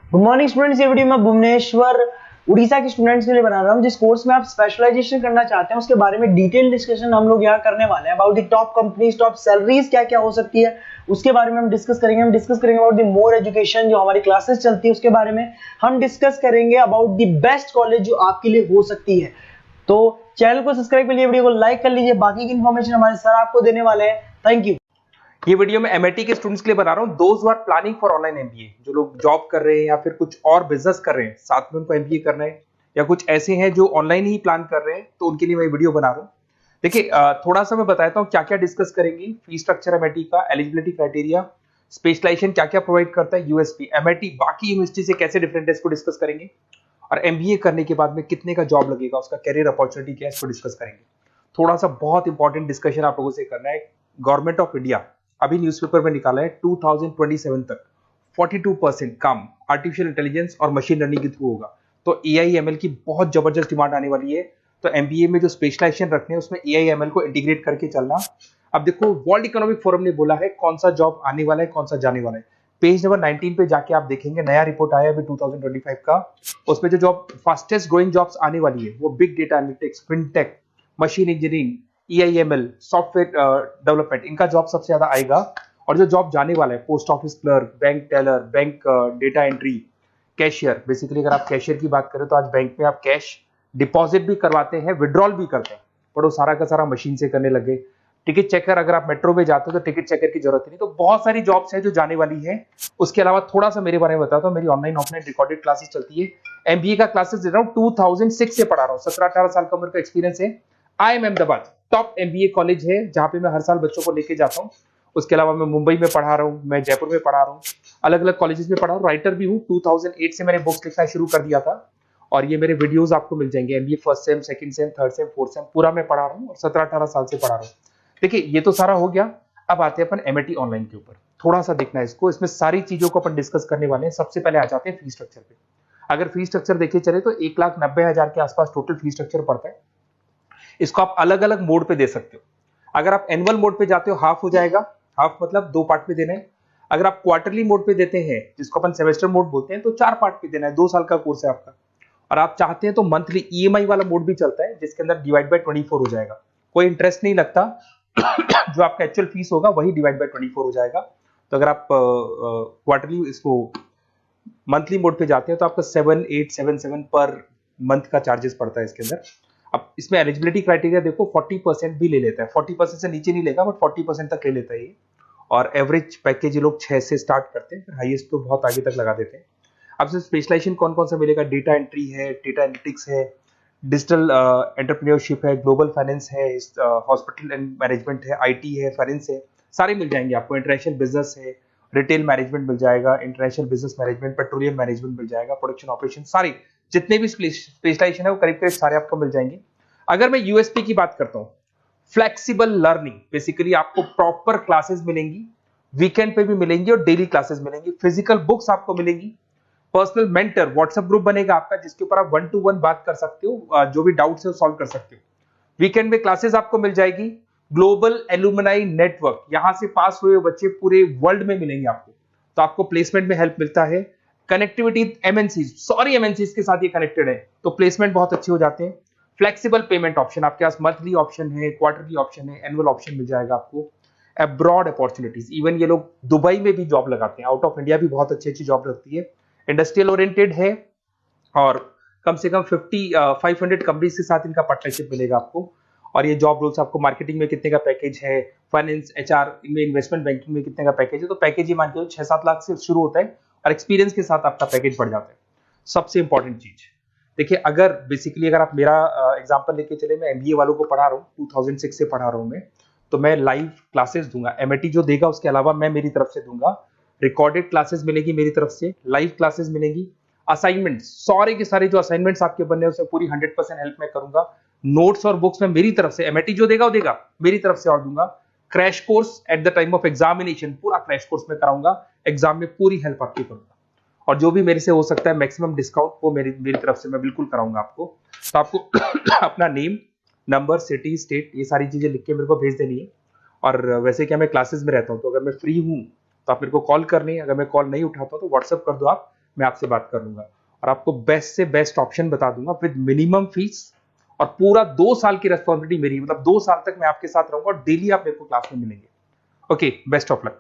Good morning students, ये video मैं भुवनेश्वर उड़ीसा के स्टूडेंट्स के लिए बना रहा हूँ। जिस कोर्स में आप स्पेशलाइजेशन करना चाहते हैं उसके बारे में डिटेल डिस्कशन हम लोग यहाँ करने वाले हैं। About the top companies, top salaries क्या क्या हो सकती है उसके बारे में हम डिस्कस करेंगे। अबाउट द मोर एजुकेशन, जो हमारी क्लासेस चलती है उसके बारे में हम डिस्कस करेंगे। अबाउट द बेस्ट कॉलेज जो आपके लिए हो सकती है। तो चैनल को सब्सक्राइब कर लीजिए, वीडियो को लाइक कर लीजिए। बाकी की इन्फॉर्मेशन हमारे सर आपको देने वाले हैं। Thank you. ये वीडियो मैं एमआईटी के स्टूडेंट्स के लिए बना रहा हूं, those who are planning for online MBA, जो लोग जॉब कर रहे हैं या फिर कुछ और बिजनेस कर रहे हैं, साथ में उनको एमबीए करना है, या कुछ ऐसे हैं जो ऑनलाइन ही प्लान कर रहे हैं, तो उनके लिए मैं वीडियो बना रहा हूं। देखिए, थोड़ा सा मैं बताता हूं क्या क्या डिस्कस करेंगे। फी स्ट्रक्चर एमआईटी का, एलिजिबिलिटी क्राइटेरिया, स्पेशलाइजेशन क्या क्या प्रोवाइड करता है, यूएसपी एमआईटी बाकी यूनिवर्सिटी से कैसे डिफरेंट है इसको डिस्कस करेंगे, और एमबीए करने के बाद में कितने का जॉब लगेगा, उसका कैरियर अपॉर्चुनिटी क्या है, इसको डिस्कस करेंगे। थोड़ा सा बहुत इंपॉर्टेंट डिस्कशन आप लोगों से करना है। गवर्नमेंट ऑफ इंडिया अभी न्यूज़पेपर में निकाला है 2027 तक 42% काम आर्टिफिशियल इंटेलिजेंस और मशीन लर्निंग के थ्रू होगा। तो एआईएमएल की बहुत जबरदस्त डिमांड आने वाली है। तो एमबीए में जो स्पेशलाइजेशन रखने हैं उसमें एआईएमएल को इंटीग्रेट करके चलना। अब देखो, वर्ल्ड इकोनॉमिक फोरम ने बोला है कौन सा जॉब आने वाला है, कौन सा जाने वाला है। पेज नंबर 19 पे जाके आप देखेंगे, नया रिपोर्ट आया अभी 2025 का। उसमें जो जॉब फास्टेस्ट ग्रोइंग जॉब्स आने वाली है वो big data analytics, fintech, machine engineering, AIML, software development, इनका जॉब सबसे ज्यादा आएगा। और जो जॉब जाने वाला है, post office clerk, bank teller, bank data entry, cashier. Basically अगर आप कैशियर की बात करें तो आज बैंक में आप कैश डिपॉजिट भी करवाते हैं, विड्रॉल भी करते हैं, पर वो सारा का सारा मशीन से करने लगे। टिकट चेकर, अगर आप मेट्रो में जाते हो तो टिकट चेकर की जरूरत नहीं। तो बहुत सारी जॉब्स हैं जो जाने वाली है। उसके अलावा थोड़ा सा मेरे बारे में बताता हूँ। मेरी ऑनलाइन ऑफलाइन रिकॉर्डेड क्लासेस चलती है। एमबीए का क्लासेस दे रहा हूँ, 2006 से पढ़ा रहा हूँ, 17-18 साल का उम्र का एक्सपीरियंस है। IIM Ahmedabad top MBA college है जहां पे मैं हर साल बच्चों को लेके जाता हूँ। उसके अलावा मैं मुंबई में पढ़ा रहा हूँ, मैं जयपुर में पढ़ा रहा हूँ, अलग अलग कॉलेजेस में पढ़ा हूँ। राइटर भी हूँ। 2008 से मैंने बुक्स लिखना शुरू कर दिया था, और ये मेरे वीडियोस आपको मिल जाएंगे। MBA first sem, second same, third same, fourth same पूरा मैं पढ़ा रहा हूँ, और 17-18 साल से पढ़ा रहा हूँ। देखिए, ये तो सारा हो गया। अब आते हैं अपन एमआईटी ऑनलाइन के ऊपर। थोड़ा सा देखना है इसको, इसमें सारी चीजों को अपन डिस्कस करने वाले हैं। सबसे पहले आ जाते हैं फी स्ट्रक्चर पे। अगर फी स्ट्रक्चर देखे चले तो 1,90,000 के आसपास टोटल फी स्ट्रक्चर पड़ता है। इसको आप अलग अलग मोड पे दे सकते हो। अगर आप एनुअल मोड पे जाते हो हाफ हो जाएगा, हाफ मतलब 2 पार्ट में देना है। अगर आप क्वार्टरली मोड पे देते हैं, जिसको अपन सेमेस्टर मोड बोलते हैं, तो 4 पार्ट पे देना है। 2 साल का कोर्स है आपका। और आप चाहते हैं तो मंथली ईएमआई वाला मोड भी चलता है, जिसके अंदर डिवाइड बाय 24 हो जाएगा। कोई इंटरेस्ट नहीं लगता। जो आपका एक्चुअल फीस होगा वही डिवाइड बाय 24 हो जाएगा। तो अगर आप क्वार्टरली इसको मंथली मोड पे जाते हैं तो आपका 7,877 पर मंथ का चार्जेस पड़ता है इसके अंदर। अब इसमें एलिजिबिलिटी क्राइटेरिया देखो, 40% भी ले लेता है। 40% से नीचे नहीं लेगा, बट 40% तक ले लेता है ये। और एवरेज पैकेज ये लोग 6 से स्टार्ट करते हैं, फिर हाईएस्ट तो बहुत आगे तक लगा देते हैं। अब से स्पेशलाइजेशन कौन कौन सा मिलेगा? डेटा एंट्री है, डेटा एनालिटिक्स है, डिजिटल एंटरप्रेन्योरशिप है, ग्लोबल फाइनेंस है, हॉस्पिटल एंड मैनेजमेंट है, आईटी है, फाइनेंस है, सारे मिल जाएंगे आपको। इंटरनेशनल बिजनेस है, रिटेल मैनेजमेंट मिल जाएगा, international business management, petroleum management मिल जाएगा, प्रोडक्शन ऑपरेशन, सारे जितने भी स्पेशलाइजेशन है वो करीब करीब सारे आपको मिल जाएंगे। अगर मैं यूएसपी की बात करता हूँ, फ्लेक्सिबल लर्निंग, बेसिकली आपको प्रॉपर क्लासेस मिलेंगी, वीकेंड पे भी मिलेंगी और डेली क्लासेस मिलेंगी। फिजिकल बुक्स आपको मिलेंगी, पर्सनल मेंटर, व्हाट्सएप ग्रुप बनेगा आपका जिसके ऊपर आप 1 to 1 बात कर सकते हो, जो भी डाउट्स है वो सॉल्व कर सकते हो। वीकेंड में क्लासेस आपको मिल जाएगी। ग्लोबल एलुमनाई नेटवर्क, यहां से पास हुए बच्चे पूरे वर्ल्ड में मिलेंगे आपको, तो आपको प्लेसमेंट में हेल्प मिलता है। कनेक्टिविटी एमएनसीज, सॉरी एमएनसीज के साथ ये कनेक्टेड है, तो प्लेसमेंट बहुत अच्छे हो जाते हैं। फ्लेक्सिबल पेमेंट ऑप्शन, आपके पास मंथली ऑप्शन है, क्वार्टरली ऑप्शन है, एनुअल ऑप्शन मिल जाएगा आपको। अब्रॉड अपॉर्चुनिटीज, इवन ये लोग दुबई में भी जॉब लगाते हैं, आउट ऑफ इंडिया भी बहुत अच्छी अच्छी जॉब लगती है। इंडस्ट्रियल ओरिएंटेड है, और कम से कम 500 कंपनीज के साथ इनका पार्टनरशिप मिलेगा आपको। और ये जॉब रोल्स आपको, मार्केटिंग में कितने का पैकेज है, फाइनेंस, एचआर, इनमें इन्वेस्टमेंट बैंकिंग में कितने का पैकेज है, तो पैकेज ये मान के 6-7 लाख से शुरू होता है, और एक्सपीरियंस के साथ आपका पैकेज बढ़ जाता है। सबसे इंपॉर्टेंट चीज देखिए, अगर बेसिकली अगर आप मेरा एग्जांपल लेके चले, मैं एमबीए वालों को पढ़ा रहा हूँ, 2006 से पढ़ा रहा हूँ मैं, तो मैं लाइव क्लासेस दूंगा। एमआईटी जो देगा उसके अलावा मैं मेरी तरफ से दूंगा। रिकॉर्डेड क्लासेस मिलेगी मेरी तरफ से, लाइव क्लासेस मिलेंगी, असाइनमेंट, सारे के सारे जो असाइनमेंट्स आपके बनने हैं उसमें पूरी 100% हेल्प मैं करूंगा। नोट्स और बुक्स में मेरी तरफ से, एमआईटी जो देगा वो देगा, मेरी तरफ से और दूंगा। Crash course at the time of examination, पूरा क्रैश कोर्स में कराऊंगा। एग्जाम में पूरी हेल्प आपकी करूंगा, और जो भी मेरे से हो सकता है मैक्सिमम डिस्काउंट, वो मेरी तरफ से मैं बिल्कुल कराऊंगा आपको। तो आपको अपना नेम, नंबर, सिटी, स्टेट, ये सारी चीजें लिख के मेरे को भेज देनी है। और वैसे क्या, मैं क्लासेस में रहता हूँ, तो अगर मैं फ्री हूँ तो आप मेरे को कॉल करनी है। अगर मैं कॉल नहीं उठाता तो व्हाट्सएप कर दो आप, मैं आपसे बात कर लूंगा और आपको बेस्ट से बेस्ट ऑप्शन बता दूंगा विद मिनिमम फीस, और पूरा 2 साल की रेस्पॉन्सिबिलिटी मेरी, मतलब 2 साल तक मैं आपके साथ रहूंगा और डेली आप मेरे को क्लास में मिलेंगे। Okay, best of luck.